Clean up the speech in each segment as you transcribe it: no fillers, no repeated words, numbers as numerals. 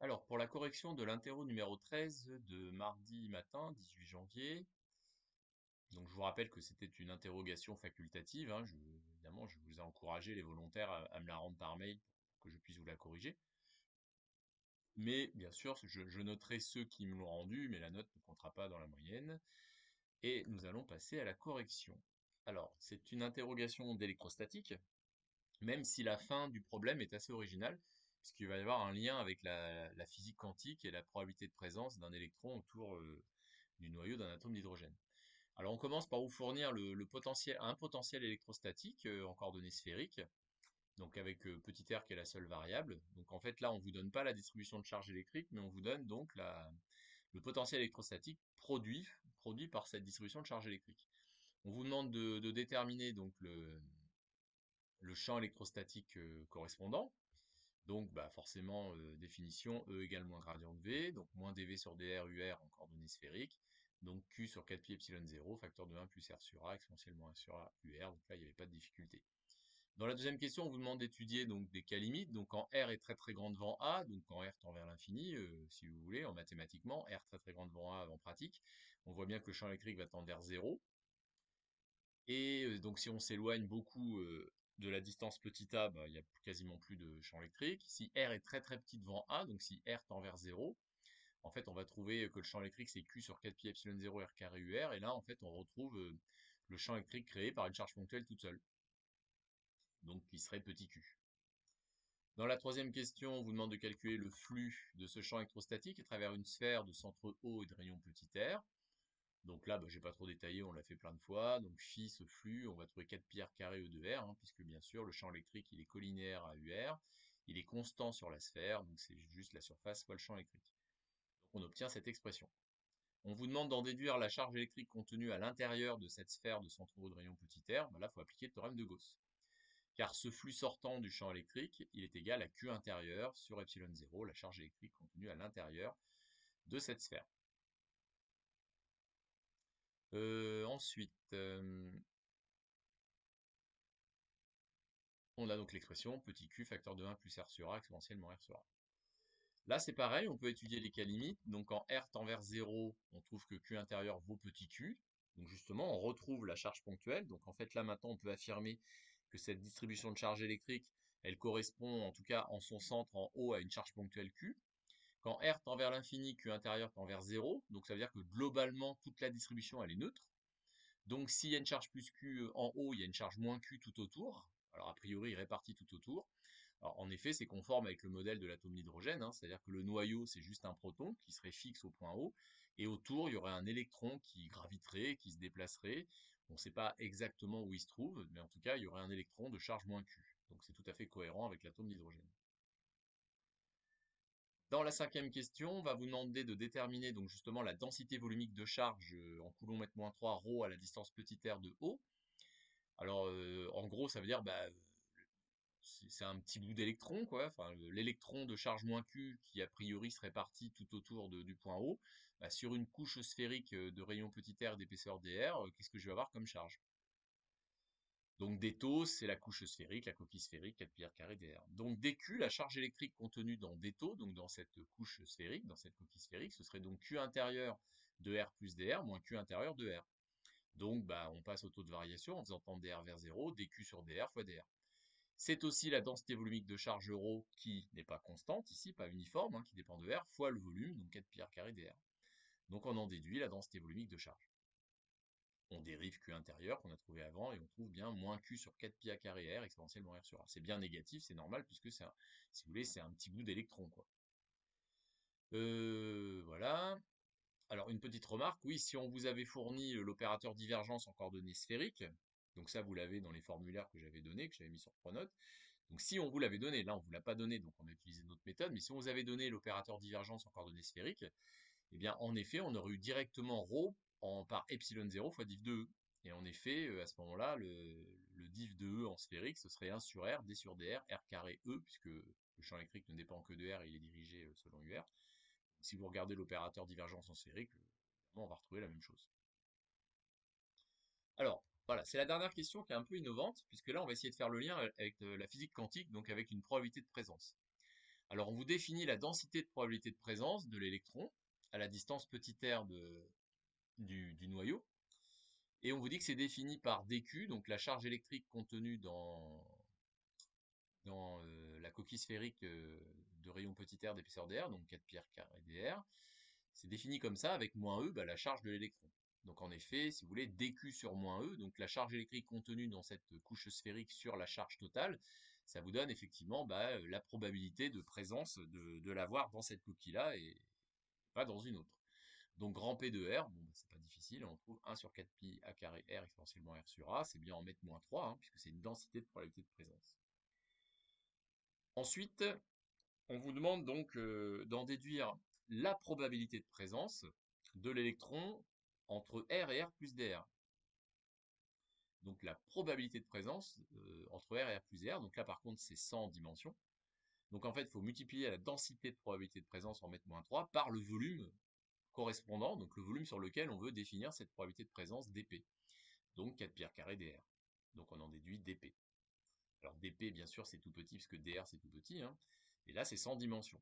Alors, pour la correction de l'interro numéro 13 de mardi matin, 18 janvier, donc je vous rappelle que c'était une interrogation facultative, hein, évidemment, je vous ai encouragé les volontaires à me la rendre par mail pour que je puisse vous la corriger. Mais bien sûr, je noterai ceux qui me l'ont rendu, mais la note ne comptera pas dans la moyenne. Et nous allons passer à la correction. Alors, c'est une interrogation d'électrostatique, même si la fin du problème est assez originale, puisqu'il va y avoir un lien avec la physique quantique et la probabilité de présence d'un électron autour du noyau d'un atome d'hydrogène. Alors on commence par vous fournir un potentiel électrostatique en coordonnées sphériques, donc avec petit r qui est la seule variable. Donc en fait là on ne vous donne pas la distribution de charge électrique, mais on vous donne donc le potentiel électrostatique produit par cette distribution de charge électrique. On vous demande de déterminer donc le champ électrostatique correspondant. Donc bah, forcément, définition E égale moins gradient de V, donc moins dV sur dr UR en coordonnées sphériques, donc Q sur 4 pi epsilon 0, facteur de 1 plus R sur A, exponentielle moins R sur A UR, donc là il n'y avait pas de difficulté. Dans la deuxième question, on vous demande d'étudier donc des cas limites, donc quand R est très très grand devant A, donc quand R tend vers l'infini, si vous voulez, en mathématiquement, R très très grand devant A en pratique, on voit bien que le champ électrique va tendre vers 0, et donc si on s'éloigne beaucoup de la distance petit a, bah, il n'y a quasiment plus de champ électrique. Si R est très très petit devant A, donc si R tend vers 0, en fait on va trouver que le champ électrique c'est Q sur 4 pi epsilon 0 R carré UR, et là en fait on retrouve le champ électrique créé par une charge ponctuelle toute seule, donc qui serait petit q. Dans la troisième question, on vous demande de calculer le flux de ce champ électrostatique à travers une sphère de centre O et de rayon petit r. Donc là, bah, je n'ai pas trop détaillé, on l'a fait plein de fois. Donc phi, ce flux, on va trouver 4 pi r carré E de R, hein, puisque bien sûr, le champ électrique, il est collinéaire à UR. Il est constant sur la sphère, donc c'est juste la surface fois le champ électrique. Donc on obtient cette expression. On vous demande d'en déduire la charge électrique contenue à l'intérieur de cette sphère de centre O de rayon petit r. Bah là, il faut appliquer le théorème de Gauss. Car ce flux sortant du champ électrique, il est égal à Q intérieur sur epsilon 0, la charge électrique contenue à l'intérieur de cette sphère. Ensuite, on a donc l'expression petit q facteur de 1 plus R sur A exponentielle moins R sur A. Là, c'est pareil, on peut étudier les cas limites. Donc, quand R tend vers 0, on trouve que Q intérieur vaut petit q. Donc, justement, on retrouve la charge ponctuelle. Donc, en fait, là, maintenant, on peut affirmer que cette distribution de charge électrique, elle correspond, en tout cas, en son centre, en haut, à une charge ponctuelle Q. Quand R tend vers l'infini, Q intérieur tend vers 0. Donc, ça veut dire que globalement, toute la distribution, elle est neutre. Donc, s'il y a une charge plus Q en haut, il y a une charge moins Q tout autour. Alors, a priori, répartie tout autour. Alors, en effet, c'est conforme avec le modèle de l'atome d'hydrogène, hein, c'est-à-dire que le noyau, c'est juste un proton qui serait fixe au point O, et autour, il y aurait un électron qui graviterait, qui se déplacerait. On ne sait pas exactement où il se trouve, mais en tout cas, il y aurait un électron de charge moins Q. Donc, c'est tout à fait cohérent avec l'atome d'hydrogène. Dans la cinquième question, on va vous demander de déterminer donc justement la densité volumique de charge en coulomb-3 ρ à la distance petit r de O. Alors, en gros, ça veut dire bah, c'est un petit bout d'électron, quoi. Enfin, l'électron de charge moins Q qui a priori serait parti tout autour du point O, bah, sur une couche sphérique de rayon petit r d'épaisseur dr, qu'est-ce que je vais avoir comme charge? Donc dτ, c'est la couche sphérique, la coquille sphérique, 4 pi r carré dr. Donc dq, la charge électrique contenue dans dτ, donc dans cette couche sphérique, dans cette coquille sphérique, ce serait donc Q intérieur de R plus dr moins Q intérieur de R. Donc bah, on passe au taux de variation en faisant tendre dr vers 0, dq sur dr fois dr. C'est aussi la densité volumique de charge ρ qui n'est pas constante ici, pas uniforme, hein, qui dépend de R, fois le volume, donc 4 pi r carré dr. Donc on en déduit la densité volumique de charge. On dérive Q intérieur qu'on a trouvé avant et on trouve bien moins Q sur 4 pi a carré R exponentielle moins R sur A. C'est bien négatif, c'est normal puisque c'est si vous voulez, c'est un petit bout d'électron, quoi. Voilà. Alors une petite remarque, oui, si on vous avait fourni l'opérateur divergence en coordonnées sphériques, donc ça vous l'avez dans les formulaires que j'avais donnés, que j'avais mis sur Pronote. Donc si on vous l'avait donné, là on ne vous l'a pas donné, donc on a utilisé notre méthode, mais si on vous avait donné l'opérateur divergence en coordonnées sphériques, eh bien en effet on aurait eu directement ρ par epsilon 0 fois div de E. Et en effet, à ce moment-là, le div de E en sphérique, ce serait 1 sur R, d sur dr, R carré E, puisque le champ électrique ne dépend que de R, et il est dirigé selon UR. Donc, si vous regardez l'opérateur divergence en sphérique, on va retrouver la même chose. Alors, voilà, c'est la dernière question qui est un peu innovante, puisque là, on va essayer de faire le lien avec la physique quantique, donc avec une probabilité de présence. Alors, on vous définit la densité de probabilité de présence de l'électron à la distance petit r du noyau. Et on vous dit que c'est défini par dQ, donc la charge électrique contenue dans la coquille sphérique de rayon petit r d'épaisseur dr, donc 4 pi r carré dr. C'est défini comme ça avec moins E, la charge de l'électron. Donc en effet, si vous voulez, dQ sur moins E, donc la charge électrique contenue dans cette couche sphérique sur la charge totale, ça vous donne effectivement la probabilité de présence de l'avoir dans cette coquille-là et pas dans une autre. Donc grand P de R, bon, c'est pas difficile, on trouve 1 sur 4 pi a carré R exponentiellement R sur A, c'est bien en mettre moins 3, hein, puisque c'est une densité de probabilité de présence. Ensuite, on vous demande donc d'en déduire la probabilité de présence de l'électron entre R et R plus dr. Donc la probabilité de présence entre R et R plus dr, donc là par contre c'est 100 dimensions. Donc en fait il faut multiplier la densité de probabilité de présence en mètre moins 3 par le volume correspondant, donc le volume sur lequel on veut définir cette probabilité de présence dp. Donc 4 pi r carré dr. Donc on en déduit dp. Alors dp bien sûr c'est tout petit puisque dr c'est tout petit, hein. Et là c'est 100 dimensions.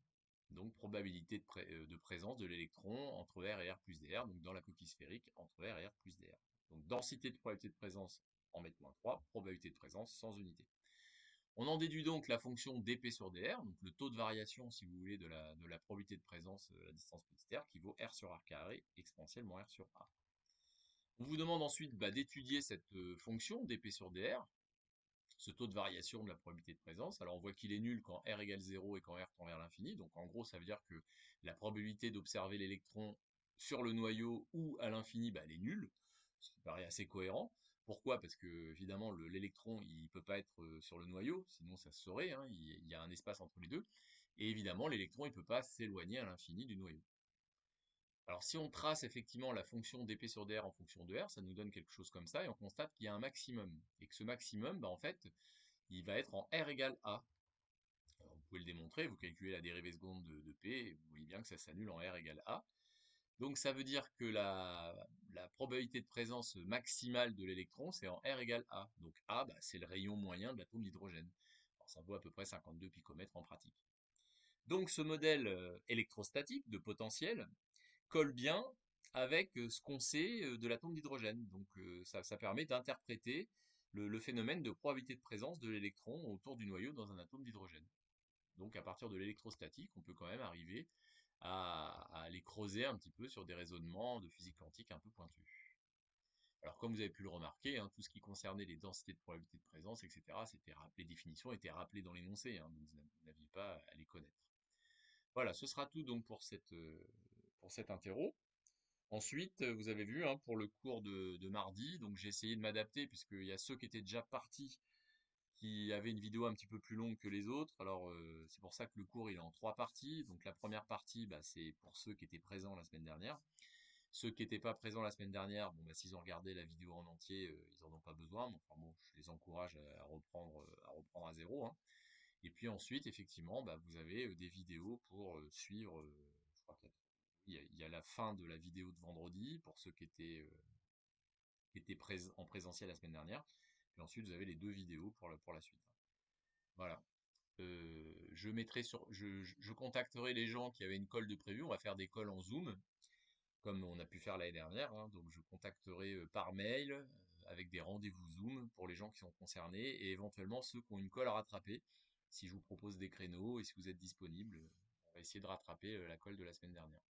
Donc probabilité de présence de l'électron entre R et R plus dr, donc dans la coquille sphérique entre R et R plus dr. Donc densité de probabilité de présence en mètre-3, probabilité de présence sans unité. On en déduit donc la fonction dp sur dr, donc le taux de variation, si vous voulez, de la probabilité de présence à la distance petit r, qui vaut R sur R carré exponentiellement R sur A. On vous demande ensuite d'étudier cette fonction dp sur dr, ce taux de variation de la probabilité de présence. Alors on voit qu'il est nul quand R égale 0 et quand R tend vers l'infini. Donc en gros, ça veut dire que la probabilité d'observer l'électron sur le noyau ou à l'infini, elle est nulle, ce qui paraît assez cohérent. Pourquoi? Parce que évidemment l'électron il peut pas être sur le noyau, sinon ça se saurait, hein, il y a un espace entre les deux. Et évidemment l'électron il peut pas s'éloigner à l'infini du noyau. Alors si on trace effectivement la fonction dp sur dr en fonction de r, ça nous donne quelque chose comme ça, et on constate qu'il y a un maximum. Et que ce maximum, en fait, il va être en R égale A. Alors, vous pouvez le démontrer, vous calculez la dérivée seconde de P, et vous voyez bien que ça s'annule en R égale A. Donc ça veut dire que la probabilité de présence maximale de l'électron, c'est en R égale A. Donc A, c'est le rayon moyen de l'atome d'hydrogène. Ça vaut à peu près 52 picomètres en pratique. Donc ce modèle électrostatique de potentiel colle bien avec ce qu'on sait de l'atome d'hydrogène. Donc ça permet d'interpréter le phénomène de probabilité de présence de l'électron autour du noyau dans un atome d'hydrogène. Donc à partir de l'électrostatique, on peut quand même arriver à aller creuser un petit peu sur des raisonnements de physique quantique un peu pointus. Alors comme vous avez pu le remarquer, hein, tout ce qui concernait les densités de probabilité de présence, etc., les définitions étaient rappelées dans l'énoncé, hein, donc vous n'aviez pas à les connaître. Voilà, ce sera tout donc pour cette interro. Ensuite, vous avez vu, hein, pour le cours de mardi, donc j'ai essayé de m'adapter puisqu'il y a ceux qui étaient déjà partis qui avaient une vidéo un petit peu plus longue que les autres. Alors c'est pour ça que le cours il est en 3 parties. Donc la première partie, c'est pour ceux qui étaient présents la semaine dernière. Ceux qui n'étaient pas présents la semaine dernière, s'ils ont regardé la vidéo en entier, ils n'en ont pas besoin. Mais enfin bon, je les encourage à reprendre à zéro, hein. Et puis ensuite, effectivement, vous avez des vidéos pour suivre. Je crois qu'il y a la fin de la vidéo de vendredi pour ceux qui étaient en présentiel la semaine dernière. Puis ensuite, vous avez les 2 vidéos pour la suite. Voilà. Je contacterai les gens qui avaient une colle de prévu. On va faire des calls en Zoom, comme on a pu faire l'année dernière, hein. Donc je contacterai par mail avec des rendez-vous Zoom pour les gens qui sont concernés et éventuellement ceux qui ont une colle à rattraper. Si je vous propose des créneaux et si vous êtes disponible, on va essayer de rattraper la colle de la semaine dernière.